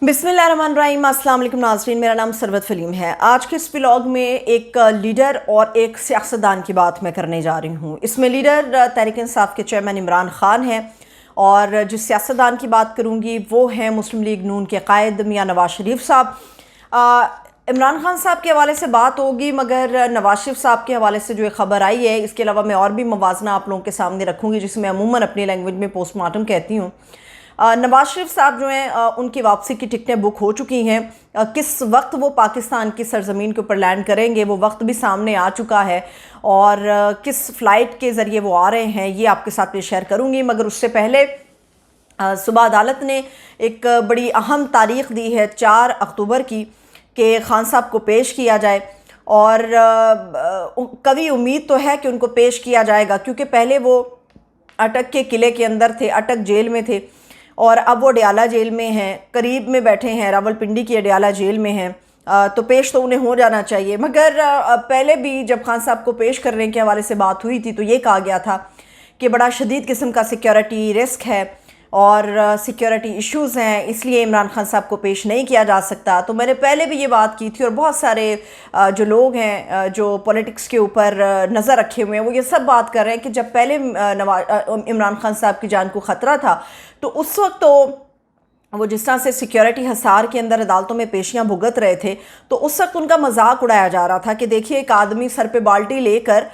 बिस्मिल्लाहिर्रहमानिर्रहीम। अस्सलाम वालेकुम नाज़रीन, मेरा नाम सरवत फलीम है। आज के इस व्लॉग में एक लीडर और एक सियासतदान की बात मैं करने जा रही हूँ। इसमें लीडर तहरीक इंसाफ के चेयरमैन इमरान खान हैं और जिस सियासतदान की बात करूँगी वो हैं मुस्लिम लीग नून के कायद मियाँ नवाज शरीफ साहब। इमरान खान साहब के हवाले से बात होगी, मगर नवाज शरीफ साहब के हवाले से जो एक ख़बर आई है, इसके अलावा मैं और भी मवाजना आप लोगों के सामने रखूँगी, जिसे मैं अमूमन अपनी लैंग्वेज में पोस्टमार्टम कहती हूँ। नवाज शरीफ साहब जो हैं उनकी वापसी की टिकटें बुक हो चुकी हैं। किस वक्त वो पाकिस्तान की सरजमीन के ऊपर लैंड करेंगे वो वक्त भी सामने आ चुका है और किस फ़्लाइट के ज़रिए वो आ रहे हैं ये आपके साथ मैं शेयर करूँगी। मगर उससे पहले सुबह अदालत ने एक बड़ी अहम तारीख़ दी है 4 अक्टूबर की कि खान साहब को पेश किया जाए और कभी उम्मीद तो है कि उनको पेश किया जाएगा, क्योंकि पहले वो अटक के किले के अंदर थे, अटक जेल में थे और अब वो अडयाला जेल में हैं, करीब में बैठे हैं, रावलपिंडी की अडयाला जेल में हैं। तो पेश तो उन्हें हो जाना चाहिए। मगर पहले भी जब खान साहब को पेश करने के हवाले से बात हुई थी तो ये कहा गया था कि बड़ा शदीद किस्म का सिक्योरिटी रिस्क है और सिक्योरिटी इश्यूज़ हैं, इसलिए इमरान खान साहब को पेश नहीं किया जा सकता। तो मैंने पहले भी ये बात की थी और बहुत सारे जो लोग हैं जो पॉलिटिक्स के ऊपर नज़र रखे हुए हैं वो ये सब बात कर रहे हैं कि जब पहले इमरान खान साहब की जान को ख़तरा था तो उस वक्त तो वो जिस तरह से सिक्योरिटी हसार के अंदर अदालतों में पेशियां भुगत रहे थे तो उस वक्त उनका मजाक उड़ाया जा रहा था कि देखिए एक आदमी सर पे बाल्टी लेकर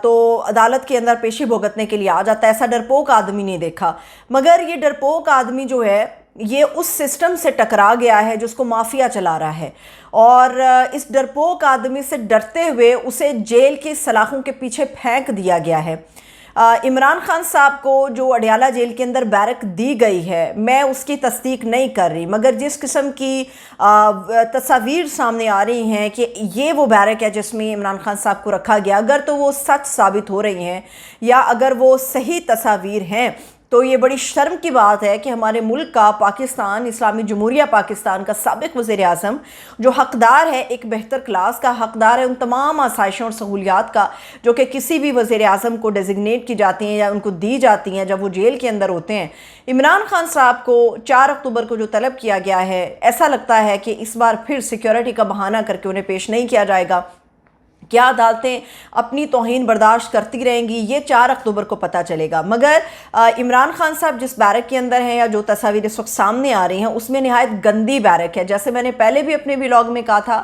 तो अदालत के अंदर पेशी भुगतने के लिए आ जाता है, ऐसा डरपोक आदमी नहीं देखा। मगर ये डरपोक आदमी जो है ये उस सिस्टम से टकरा गया है जिसको माफिया चला रहा है और इस डरपोक आदमी से डरते हुए उसे जेल की सलाखों के पीछे फेंक दिया गया है। इमरान खान साहब को जो अडयाला जेल के अंदर बैरक दी गई है मैं उसकी तस्दीक नहीं कर रही, मगर जिस किस्म की तस्वीर सामने आ रही हैं कि ये वो बैरक है जिसमें इमरान खान साहब को रखा गया, अगर तो वो सच साबित हो रही हैं या अगर वो सही तस्वीर हैं तो ये बड़ी शर्म की बात है कि हमारे मुल्क का पाकिस्तान इस्लामी जमहूरिया पाकिस्तान का साबिक़ वज़ीर आज़म जो हक़दार है, एक बेहतर क्लास का हक़दार है उन तमाम आसाइशों और सहूलियात का जो कि किसी भी वज़ीर आज़म को डेजिग्नेट की जाती हैं या उनको दी जाती हैं जब वो जेल के अंदर होते हैं। इमरान खान साहब को 4 अक्टूबर को जो तलब किया गया है, ऐसा लगता है कि इस बार फिर सिक्योरिटी का बहाना करके उन्हें पेश नहीं किया जाएगा। क्या अदालतें अपनी तौहीन बर्दाश्त करती रहेंगी ये 4 अक्टूबर को पता चलेगा। मगर इमरान खान साहब जिस बैरक के अंदर हैं या जो तस्वीर इस वक्त सामने आ रही हैं उसमें नहायत गंदी बैरक है। जैसे मैंने पहले भी अपने व्लॉग में कहा था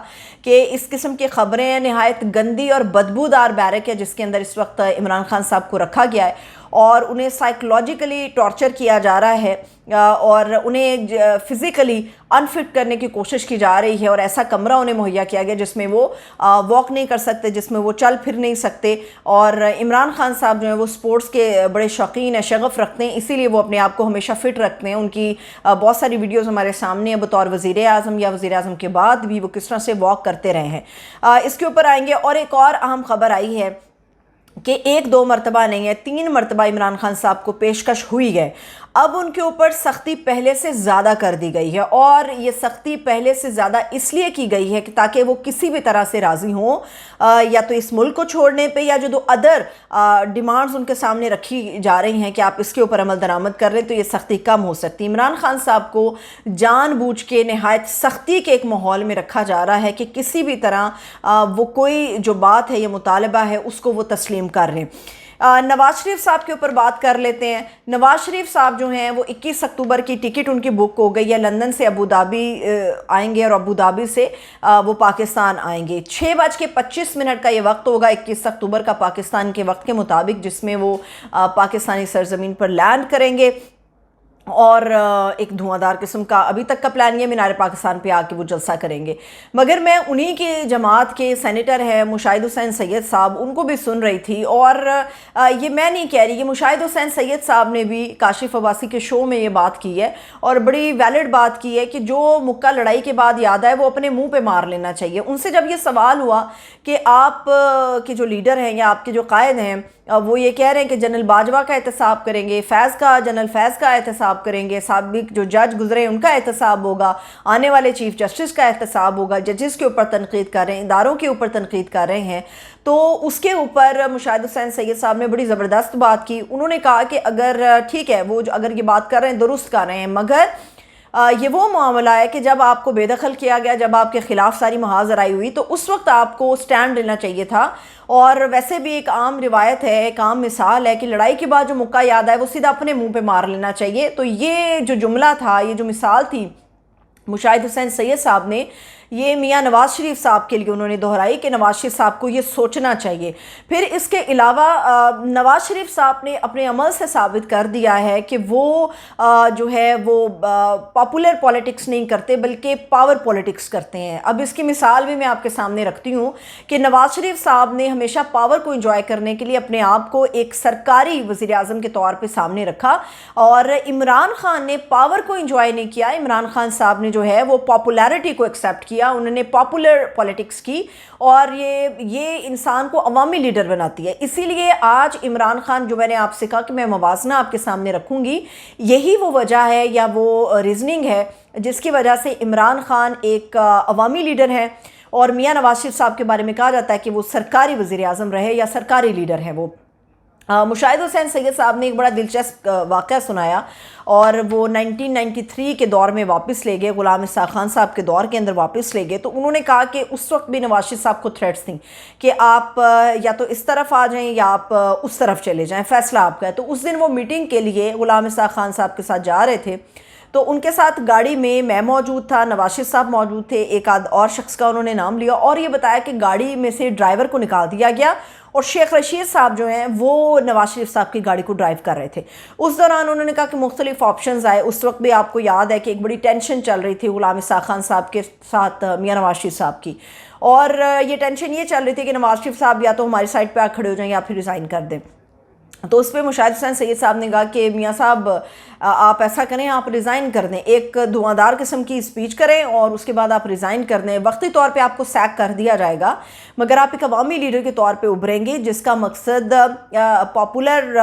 कि इस किस्म की ख़बरें नहायत गंदी और बदबूदार बैरक है जिसके अंदर इस वक्त इमरान खान साहब को रखा गया है और उन्हें साइकोलॉजिकली टॉर्चर किया जा रहा है और उन्हें फ़िज़िकली अनफिट करने की कोशिश की जा रही है और ऐसा कमरा उन्हें मुहैया किया गया जिसमें वो वॉक नहीं कर सकते, जिसमें वो चल फिर नहीं सकते। और इमरान खान साहब जो है वो स्पोर्ट्स के बड़े शौकीन हैं, शगफ़ रखते हैं, इसीलिए वो अपने आप को हमेशा फ़िट रखते हैं। उनकी बहुत सारी वीडियोज़ हमारे सामने हैं बतौर वज़ीर आज़म या वज़ीर आज़म के बाद भी वो किस तरह से वॉक करते रहे हैं, इसके ऊपर आएंगे। और एक और अहम ख़बर आई है कि 1-2 मरतबा नहीं है 3 मरतबा इमरान खान साहब को पेशकश हुई है। अब उनके ऊपर सख्ती पहले से ज़्यादा कर दी गई है और ये सख्ती पहले से ज़्यादा इसलिए की गई है कि ताकि वो किसी भी तरह से राज़ी हों या तो इस मुल्क को छोड़ने पे या जो अदर डिमांड्स उनके सामने रखी जा रही हैं कि आप इसके ऊपर अमल दरामद कर लें तो ये सख्ती कम हो सकती है। इमरान खान साहब को जानबूझ के नहायत सख्ती के एक माहौल में रखा जा रहा है कि किसी भी तरह वो कोई जो बात है या मुतालबा है उसको वो तस्लीम कर रहे हैं। नवाज शरीफ साहब के ऊपर बात कर लेते हैं। नवाज शरीफ साहब जो हैं वो 21 अक्टूबर की टिकट उनकी बुक हो गई है, लंदन से अबू धाबी आएंगे और अबू धाबी से वो पाकिस्तान आएंगे। 6:25 का ये वक्त होगा 21 अक्टूबर का पाकिस्तान के वक्त के मुताबिक, जिसमें वो पाकिस्तानी सरजमीन पर लैंड करेंगे और एक धुआंधार किस्म का अभी तक का प्लान ये मीनार पाकिस्तान पे आके वो जलसा करेंगे। मगर मैं उन्हीं के जमात के सेनेटर हैं मुशाहिद हुसैन सैयद साहब, उनको भी सुन रही थी और ये मैं नहीं कह रही, ये मुशाहिद हुसैन सैयद साहब ने भी काशिफ अब्बासी के शो में ये बात की है और बड़ी वैलिड बात की है कि जो मुक्का लड़ाई के बाद याद आए वो अपने मुँह पर मार लेना चाहिए। उनसे जब ये सवाल हुआ कि आप के जो लीडर हैं या आपके जो कायद हैं वो ये कह रहे हैं कि जनरल बाजवा का एहतसाब करेंगे, जनरल फैज़ का एहतसाब करेंगे, साबिक जो जज गुजरे हैं उनका एहतसाब होगा, आने वाले चीफ जस्टिस का एहतसाब होगा, जजेस के ऊपर तनकीद कर रहे हैं, इदारों के ऊपर तनकीद कर रहे हैं। तो उसके ऊपर मुशाहिद हुसैन सैयद साहब ने बड़ी ज़बरदस्त बात की। उन्होंने कहा कि अगर ठीक है वो अगर ये बात कर रहे हैं दुरुस्त कर रहे हैं, मगर یہ وہ معاملہ ہے کہ جب آپ کو بے دخل کیا گیا، جب آپ کے خلاف ساری محاذ آرائی ہوئی، تو اس وقت آپ کو سٹینڈ لینا چاہیے تھا۔ اور ویسے بھی ایک عام روایت ہے، ایک عام مثال ہے کہ لڑائی کے بعد جو مکہ یاد آئے وہ سیدھا اپنے منہ پہ مار لینا چاہیے۔ تو یہ جو جملہ تھا، یہ جو مثال تھی مشاہد حسین سید صاحب نے، یہ میاں نواز شریف صاحب کے لیے انہوں نے دہرائی کہ نواز شریف صاحب کو یہ سوچنا چاہیے۔ پھر اس کے علاوہ نواز شریف صاحب نے اپنے عمل سے ثابت کر دیا ہے کہ وہ جو ہے وہ پاپولر پولیٹکس نہیں کرتے بلکہ پاور پولیٹکس کرتے ہیں۔ اب اس کی مثال بھی میں آپ کے سامنے رکھتی ہوں کہ نواز شریف صاحب نے ہمیشہ پاور کو انجوائے کرنے کے لیے اپنے آپ کو ایک سرکاری وزیر اعظم کے طور پہ سامنے رکھا، اور عمران خان نے پاور کو انجوائے نہیں کیا۔ عمران خان صاحب نے جو ہے وہ پاپولیرٹی کو ایکسیپٹ کیا، انہوں نے پاپولر پولیٹکس کی، اور یہ انسان کو عوامی لیڈر بناتی ہے۔ اسی لیے آج عمران خان، جو میں نے آپ سے کہا کہ میں موازنہ آپ کے سامنے رکھوں گی، یہی وہ وجہ ہے یا وہ ریزننگ ہے جس کی وجہ سے عمران خان ایک عوامی لیڈر ہے، اور میاں نواز شریف صاحب کے بارے میں کہا جاتا ہے کہ وہ سرکاری وزیر اعظم رہے یا سرکاری لیڈر ہیں وہ۔ مشاہد حسین سید صاحب نے ایک بڑا دلچسپ واقعہ سنایا، اور وہ 1993 کے دور میں واپس لے گئے، غلام اسحاق خان صاحب کے دور کے اندر واپس لے گئے۔ تو انہوں نے کہا کہ اس وقت بھی نواز شریف صاحب کو تھریٹس تھیں کہ آپ یا تو اس طرف آ جائیں یا آپ اس طرف چلے جائیں، فیصلہ آپ کا ہے۔ تو اس دن وہ میٹنگ کے لیے غلام اسحاق خان صاحب کے ساتھ جا رہے تھے، تو ان کے ساتھ گاڑی میں موجود تھا، نواز شریف صاحب موجود تھے، ایک آدھ اور شخص کا انہوں نے نام لیا، اور یہ بتایا کہ گاڑی میں سے ڈرائیور کو نکال دیا گیا، اور شیخ رشید صاحب جو ہیں وہ نواز شریف صاحب کی گاڑی کو ڈرائیو کر رہے تھے۔ اس دوران انہوں نے کہا کہ مختلف آپشنز آئے۔ اس وقت بھی آپ کو یاد ہے کہ ایک بڑی ٹینشن چل رہی تھی غلام اسحاق خان صاحب کے ساتھ میاں نواز شریف صاحب کی، اور یہ ٹینشن یہ چل رہی تھی کہ نواز شریف صاحب یا تو ہماری سائڈ پہ آ کھڑے ہو جائیں یا پھر ریزائن کر دیں۔ تو اس پہ مشاہد حسین سید صاحب نے کہا کہ میاں صاحب آپ ایسا کریں، آپ ریزائن کر دیں، ایک دھواں قسم کی اسپیچ کریں اور اس کے بعد آپ ریزائن کر دیں۔ وقتی طور پہ آپ کو سیک کر دیا جائے گا، مگر آپ ایک عوامی لیڈر کے طور پہ ابھریں گے، جس کا مقصد پاپولر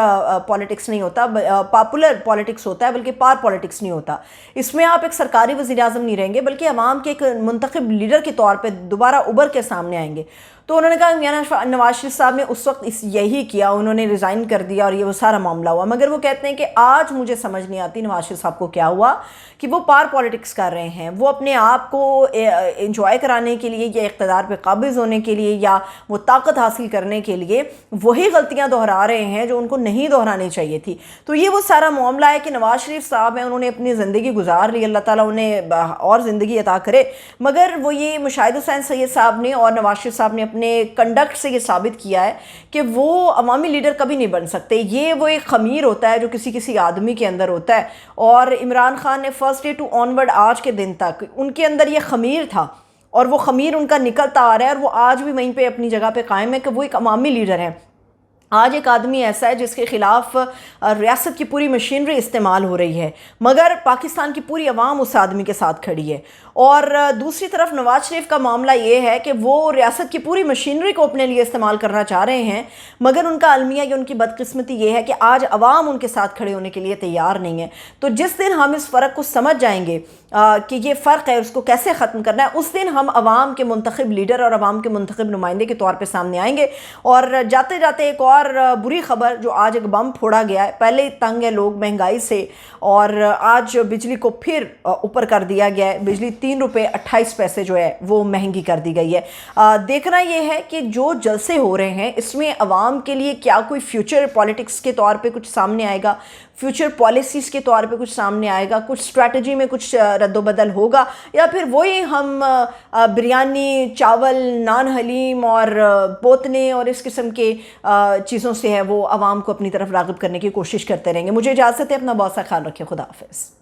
پولیٹکس نہیں ہوتا، پاپولر پولیٹکس ہوتا ہے بلکہ پار پولیٹکس نہیں ہوتا۔ اس میں آپ ایک سرکاری وزیر اعظم نہیں رہیں گے بلکہ عوام کے ایک منتخب لیڈر کے طور پہ دوبارہ ابھر کے سامنے آئیں گے۔ تو انہوں نے کہا میاں نواز شریف صاحب نے اس وقت یہی کیا، انہوں نے ریزائن کر دیا اور یہ وہ سارا معاملہ ہوا۔ مگر وہ کہتے ہیں کہ آج مجھے سمجھ نہیں آتی نواز شریف صاحب کو کیا ہوا کہ وہ پار پولیٹکس کر رہے ہیں، وہ اپنے آپ کو انجوائے کرانے کے لیے یا اقتدار پہ قابض ہونے کے لیے یا وہ طاقت حاصل کرنے کے لیے وہی غلطیاں دہرا رہے ہیں جو ان کو نہیں دہرانی چاہیے تھی۔ تو یہ وہ سارا معاملہ ہے کہ نواز شریف صاحب ہیں، انہوں نے اپنی زندگی گزار لی، اللہ تعالیٰ انہیں اور زندگی عطا کرے، مگر وہ یہ مشاہد حسین سید صاحب نے اور نواز شریف صاحب نے اپنے کنڈکٹ سے یہ ثابت کیا ہے کہ وہ عوامی لیڈر کبھی نہیں بن سکتے۔ یہ وہ ایک خمیر ہوتا ہے جو کسی آدمی کے اندر ہوتا ہے، اور عمران خان نے فرسٹ ڈے ٹو آنورڈ آج کے دن تک ان کے اندر یہ خمیر تھا، اور وہ خمیر ان کا نکلتا آ رہا ہے، اور وہ آج بھی وہیں پہ اپنی جگہ پہ قائم ہے کہ وہ ایک عوامی لیڈر ہیں۔ آج ایک آدمی ایسا ہے جس کے خلاف ریاست کی پوری مشینری استعمال ہو رہی ہے، مگر پاکستان کی پوری عوام اس آدمی کے ساتھ کھڑی ہے۔ اور دوسری طرف نواز شریف کا معاملہ یہ ہے کہ وہ ریاست کی پوری مشینری کو اپنے لیے استعمال کرنا چاہ رہے ہیں، مگر ان کا المیہ یا ان کی بدقسمتی یہ ہے کہ آج عوام ان کے ساتھ کھڑے ہونے کے لیے تیار نہیں ہے۔ تو جس دن ہم اس فرق کو سمجھ جائیں گے کہ یہ فرق ہے، اس کو کیسے ختم کرنا ہے، اس دن ہم عوام کے منتخب لیڈر اور عوام کے منتخب نمائندے کے طور پہ سامنے آئیں گے۔ اور جاتے جاتے ایک اور بری خبر، جو آج ایک بم پھوڑا گیا ہے، پہلے تنگ ہے لوگ مہنگائی سے، اور آج بجلی کو پھر اوپر کر دیا گیا ہے، بجلی 3 روپے 28 پیسے جو ہے وہ مہنگی کر دی گئی ہے۔ دیکھنا یہ ہے کہ جو جلسے ہو رہے ہیں اس میں عوام کے لیے کیا کوئی فیوچر پولیٹکس کے طور پہ کچھ سامنے آئے گا، فیوچر پالیسیز کے طور پہ کچھ سامنے آئے گا، کچھ اسٹریٹجی میں کچھ رد و بدل ہوگا، یا پھر وہی ہم بریانی، چاول، نان حلیم اور بوتنے اور اس قسم کے چیزوں سے ہے وہ عوام کو اپنی طرف راغب کرنے کی کوشش کرتے رہیں گے۔ مجھے اجازت ہے، اپنا بہت سا خیال رکھیں، خدا حافظ۔